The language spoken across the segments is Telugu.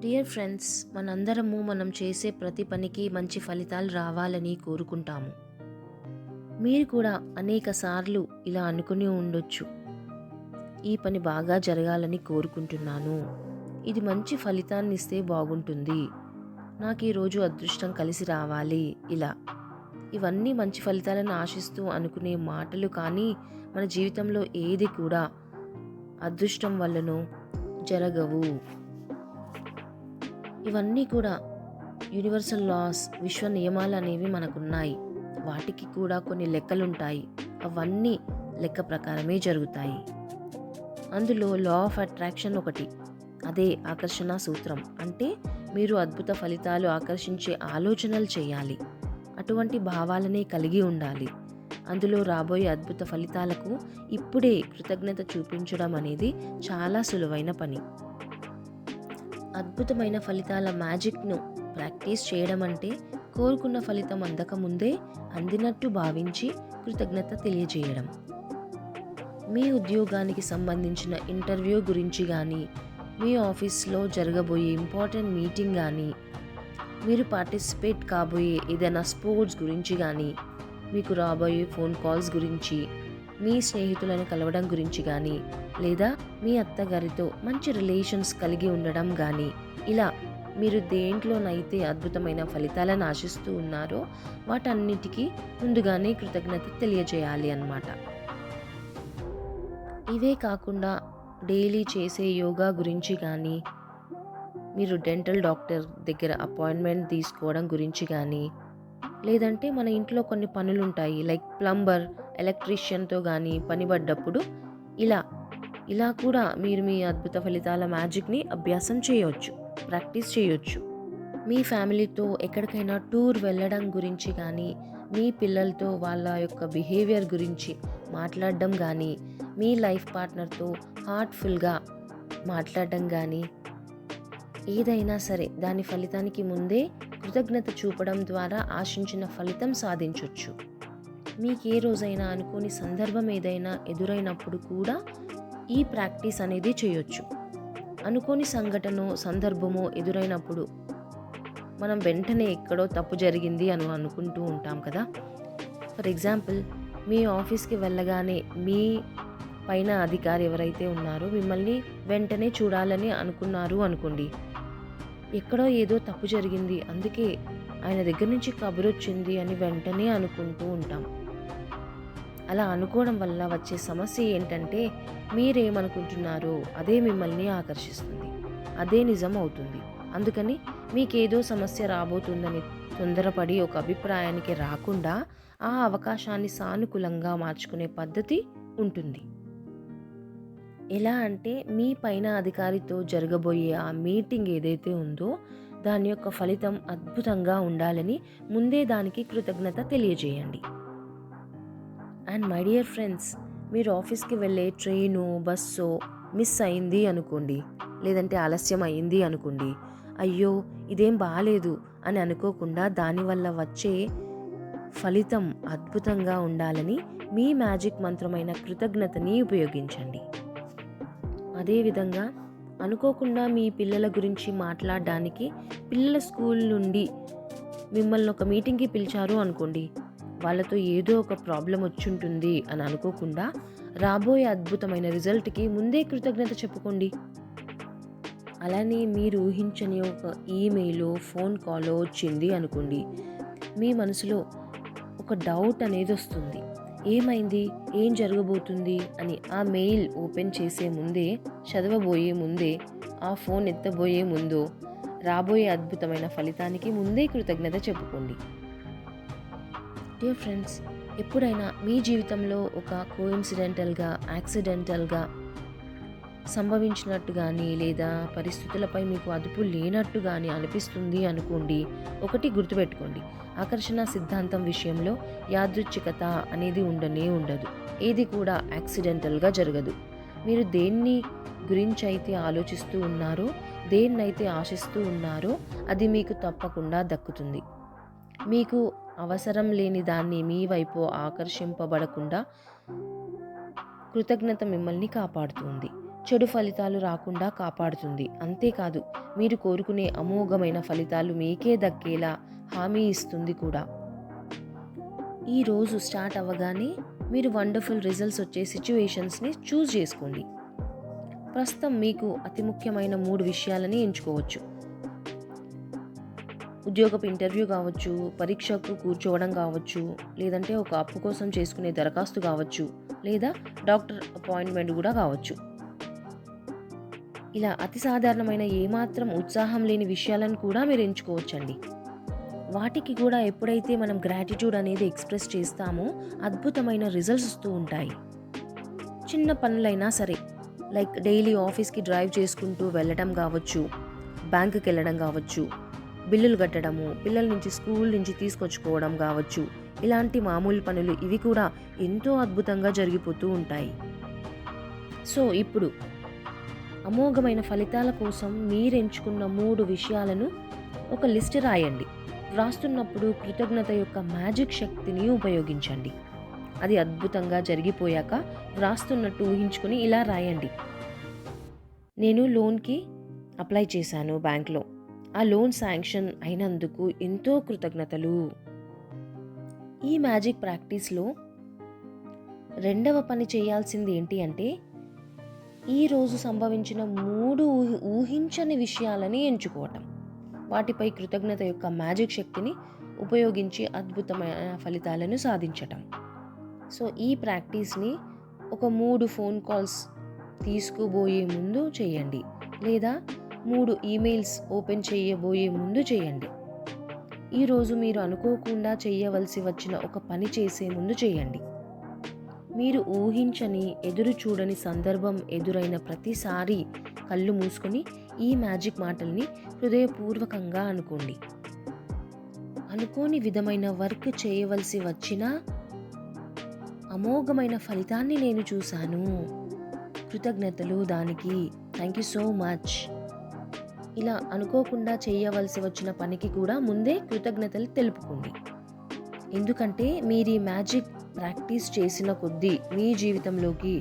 డియర్ ఫ్రెండ్స్, మనందరము మనం చేసే ప్రతి పనికి మంచి ఫలితాలు రావాలని కోరుకుంటాము. మీరు కూడా అనేక సార్లు ఇలా అనుకుని ఉండొచ్చు. ఈ పని బాగా జరగాలని కోరుకుంటున్నాను. ఇది మంచి ఫలితాన్ని ఇస్తే బాగుంటుంది. నాకు ఈరోజు అదృష్టం కలిసి రావాలి. ఇలా ఇవన్నీ మంచి ఫలితాలను ఆశిస్తూ అనుకునే మాటలు, కానీ మన జీవితంలో ఏది కూడా అదృష్టం వల్లనో జరగవు. ఇవన్నీ కూడా యూనివర్సల్ లాస్, విశ్వ నియమాలు అనేవి మనకున్నాయి. వాటికి కూడా కొన్ని లెక్కలుంటాయి. అవన్నీ లెక్క ప్రకారమే జరుగుతాయి. అందులో లా ఆఫ్ అట్రాక్షన్ ఒకటి. అదే ఆకర్షణ సూత్రం. అంటే మీరు అద్భుత ఫలితాలు ఆకర్షించే ఆలోచనలు చేయాలి. అటువంటి భావాలనే కలిగి ఉండాలి. అందులో రాబోయే అద్భుత ఫలితాలకు ఇప్పుడే కృతజ్ఞత చూపించడం అనేది చాలా సులువైన పని. అద్భుతమైన ఫలితాల మ్యాజిక్ను ప్రాక్టీస్ చేయడం అంటే కోరుకున్న ఫలితం అందకముందే అందినట్టు భావించి కృతజ్ఞత తెలియజేయడం. మీ ఉద్యోగానికి సంబంధించిన ఇంటర్వ్యూ గురించి కానీ, మీ ఆఫీస్లో జరగబోయే ఇంపార్టెంట్ మీటింగ్ కానీ, మీరు పార్టిసిపేట్ కాబోయే ఏదైనా స్పోర్ట్స్ గురించి కానీ, మీకు రాబోయే ఫోన్ కాల్స్ గురించి, మీ స్నేహితులను కలవడం గురించి కానీ, లేదా మీ అత్తగారితో మంచి రిలేషన్స్ కలిగి ఉండడం కానీ, ఇలా మీరు దేంట్లోనైతే అద్భుతమైన ఫలితాలను ఆశిస్తూ ఉన్నారో వాటన్నిటికీ ముందుగానే కృతజ్ఞత తెలియజేయాలి అన్నమాట. ఇవే కాకుండా డైలీ చేసే యోగా గురించి కానీ, మీరు డెంటల్ డాక్టర్ దగ్గర అపాయింట్మెంట్ తీసుకోవడం గురించి కానీ, లేదంటే మన ఇంట్లో కొన్ని పనులుంటాయి, లైక్ ప్లంబర్, ఎలక్ట్రీషియన్తో కానీ పని పడ్డప్పుడు ఇలా ఇలా కూడా మీరు మీ అద్భుత ఫలితాల మ్యాజిక్ని అభ్యాసం చేయవచ్చు, ప్రాక్టీస్ చేయొచ్చు. మీ ఫ్యామిలీతో ఎక్కడికైనా టూర్ వెళ్ళడం గురించి కానీ, మీ పిల్లలతో వాళ్ళ యొక్క బిహేవియర్ గురించి మాట్లాడడం కానీ, మీ లైఫ్ పార్ట్నర్తో హార్ట్ఫుల్గా మాట్లాడడం కానీ, ఏదైనా సరే దాని ఫలితానికి ముందే కృతజ్ఞత చూపడం ద్వారా ఆశించిన ఫలితం సాధించవచ్చు. మీకు ఏ రోజైనా అనుకోని సందర్భం ఏదైనా ఎదురైనప్పుడు కూడా ఈ ప్రాక్టీస్ అనేది చేయొచ్చు. అనుకోని సంఘటనో సందర్భమో ఎదురైనప్పుడు మనం వెంటనే ఎక్కడో తప్పు జరిగింది అని అనుకుంటూ ఉంటాం కదా. ఫర్ ఎగ్జాంపుల్, మీ ఆఫీస్కి వెళ్ళగానే మీ పైన అధికారి ఎవరైతే ఉన్నారో మిమ్మల్ని వెంటనే చూడాలని అనుకున్నారు అనుకోండి. ఎక్కడో ఏదో తప్పు జరిగింది, అందుకే ఆయన దగ్గర నుంచి కబురు వచ్చింది అని వెంటనే అనుకుంటూ ఉంటాం. అలా అనుకోవడం వల్ల వచ్చే సమస్య ఏంటంటే, మీరేమనుకుంటున్నారో అదే మిమ్మల్ని ఆకర్షిస్తుంది, అదే నిజం అవుతుంది. అందుకని మీకేదో సమస్య రాబోతుందని తొందరపడి ఒక అభిప్రాయానికి రాకుండా ఆ అవకాశాన్ని సానుకూలంగా మార్చుకునే పద్ధతి ఉంటుంది. ఎలా అంటే, మీ పైన అధికారితో జరగబోయే ఆ మీటింగ్ ఏదైతే ఉందో దాని యొక్క ఫలితం అద్భుతంగా ఉండాలని ముందే దానికి కృతజ్ఞత తెలియజేయండి. అండ్ మై డియర్ ఫ్రెండ్స్, మీరు ఆఫీస్కి వెళ్ళే ట్రైను, బస్సో మిస్ అయింది అనుకోండి, లేదంటే ఆలస్యం అయింది అనుకోండి, అయ్యో ఇదేం బాలేదు అని అనుకోకుండా దానివల్ల వచ్చే ఫలితం అద్భుతంగా ఉండాలని మీ మ్యాజిక్ మంత్రమైన కృతజ్ఞతని ఉపయోగించండి. అదేవిధంగా అనుకోకుండా మీ పిల్లల గురించి మాట్లాడడానికి పిల్లల స్కూల్ నుండి మిమ్మల్ని ఒక మీటింగ్కి పిలిచారు అనుకోండి, వాళ్ళతో ఏదో ఒక ప్రాబ్లం వచ్చుంటుంది అని అనుకోకుండా రాబోయే అద్భుతమైన రిజల్ట్కి ముందే కృతజ్ఞత చెప్పుకోండి. అలానే మీరు ఊహించని ఒక ఈమెయిలో, ఫోన్ కాలో వచ్చింది అనుకోండి, మీ మనసులో ఒక డౌట్ అనేది వస్తుంది. ఏమైంది, ఏం జరగబోతుంది అని ఆ మెయిల్ ఓపెన్ చేసే ముందే, చదవబోయే ముందే, ఆ ఫోన్ ఎత్తబోయే ముందు రాబోయే అద్భుతమైన ఫలితానికి ముందే కృతజ్ఞత చెప్పుకోండి. డియర్ ఫ్రెండ్స్, ఎప్పుడైనా మీ జీవితంలో ఒక కోఇన్సిడెంటల్గా, యాక్సిడెంటల్గా సంభవించినట్టు కానీ, లేదా పరిస్థితులపై మీకు అదుపు లేనట్టు కానీ అనిపిస్తుంది అనుకోండి, ఒకటి గుర్తుపెట్టుకోండి, ఆకర్షణ సిద్ధాంతం విషయంలో యాదృచ్ఛికత అనేది ఉండదు. ఏది కూడా యాక్సిడెంటల్గా జరగదు. మీరు దేన్ని గురించి అయితే ఆలోచిస్తూ ఉన్నారో, దేన్నైతే ఆశిస్తూ ఉన్నారో అది మీకు తప్పకుండా దక్కుతుంది. మీకు అవసరం లేని దాన్ని మీ వైపు ఆకర్షింపబడకుండా కృతజ్ఞత మిమ్మల్ని కాపాడుతుంది. చెడు ఫలితాలు రాకుండా కాపాడుతుంది. అంతేకాదు మీరు కోరుకునే అమోఘమైన ఫలితాలు మీకే దక్కేలా హామీ ఇస్తుంది కూడా. ఈ రోజు స్టార్ట్ అవ్వగానే మీరు వండర్ఫుల్ రిజల్ట్స్ వచ్చే సిచ్యువేషన్స్ని చూస్ చేసుకోండి. ప్రస్తుతం మీకు అతి ముఖ్యమైన 3 విషయాలని ఎంచుకోవచ్చు. ఉద్యోగపు ఇంటర్వ్యూ కావచ్చు, పరీక్షకు కూర్చోవడం కావచ్చు, లేదంటే ఒక అప్పు కోసం చేసుకునే దరఖాస్తు కావచ్చు, లేదా డాక్టర్ అపాయింట్మెంట్ కూడా కావచ్చు. ఇలా అతి సాధారణమైన ఏమాత్రం ఉత్సాహం లేని విషయాలను కూడా మీరు ఎంచుకోవచ్చండి. వాటికి కూడా ఎప్పుడైతే మనం గ్రాటిట్యూడ్ అనేది ఎక్స్ప్రెస్ చేస్తామో అద్భుతమైన రిజల్ట్స్ వస్తూ ఉంటాయి. చిన్న పనులైనా సరే, లైక్ డైలీ ఆఫీస్కి డ్రైవ్ చేసుకుంటూ వెళ్ళడం కావచ్చు, బ్యాంకుకి వెళ్ళడం కావచ్చు, బిల్లులు కట్టడము, పిల్లల నుంచి స్కూల్ నుంచి తీసుకొచ్చుకోవడం కావచ్చు, ఇలాంటి మామూలు పనులు ఇవి కూడా ఎంతో అద్భుతంగా జరిగిపోతూ ఉంటాయి. సో ఇప్పుడు అమోఘమైన ఫలితాల కోసం మీరు ఎంచుకున్న 3 విషయాలను ఒక లిస్ట్ రాయండి. వ్రాస్తున్నప్పుడు కృతజ్ఞత యొక్క మ్యాజిక్ శక్తిని ఉపయోగించండి. అది అద్భుతంగా జరిగిపోయాక వ్రాస్తున్నట్టు ఊహించుకుని ఇలా రాయండి. నేను లోన్కి అప్లై చేశాను బ్యాంక్లో. ఆ లోన్ శాంక్షన్ అయినందుకు ఎంతో కృతజ్ఞతలు. ఈ మ్యాజిక్ ప్రాక్టీస్లో రెండవ పని చేయాల్సింది ఏంటి అంటే, ఈరోజు సంభవించిన 3 ఊహించని విషయాలని ఎంచుకోవటం. వాటిపై కృతజ్ఞత యొక్క మ్యాజిక్ శక్తిని ఉపయోగించి అద్భుతమైన ఫలితాలను సాధించటం. సో ఈ ప్రాక్టీస్ని ఒక 3 ఫోన్ కాల్స్ తీసుకుపోయే ముందు చేయండి, లేదా 3 ఈమెయిల్స్ ఓపెన్ చేయబోయే ముందు చేయండి. ఈరోజు మీరు అనుకోకుండా చేయవలసి వచ్చిన ఒక పని చేసే ముందు చేయండి. మీరు ఊహించని, ఎదురు చూడని సందర్భం ఎదురైన ప్రతిసారి కళ్ళు మూసుకొని ఈ మ్యాజిక్ మాటల్ని హృదయపూర్వకంగా అనుకోండి. అనుకోని విధమైన వర్క్ చేయవలసి వచ్చినా అమోఘమైన ఫలితాన్ని నేను చూశాను. కృతజ్ఞతలు దానికి. Thank you so much. ఇలా అనుకోకుండా చేయవలసి వచ్చిన పనికి కూడా ముందే కృతజ్ఞతలు తెలుపుకోండి. ఎందుకంటే మీరు ఈ మ్యాజిక్ ప్రాక్టీస్ చేసిన కొద్దీ మీ జీవితంలోకి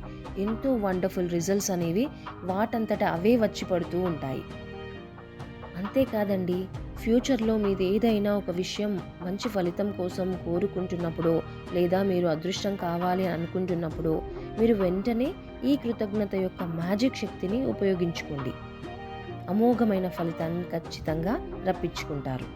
ఎంతో వండర్ఫుల్ రిజల్ట్స్ అనేవి వాటంతట అవే వచ్చి పడుతూ ఉంటాయి. అంతేకాదండి, ఫ్యూచర్లో మీది ఏదైనా ఒక విషయం మంచి ఫలితం కోసం కోరుకుంటున్నప్పుడు, లేదా మీరు అదృష్టం కావాలి అనుకుంటున్నప్పుడు మీరు వెంటనే ఈ కృతజ్ఞత యొక్క మ్యాజిక్ శక్తిని ఉపయోగించుకోండి. అమోఘమైన ఫలితాన్ని ఖచ్చితంగా రప్పించుకుంటారు.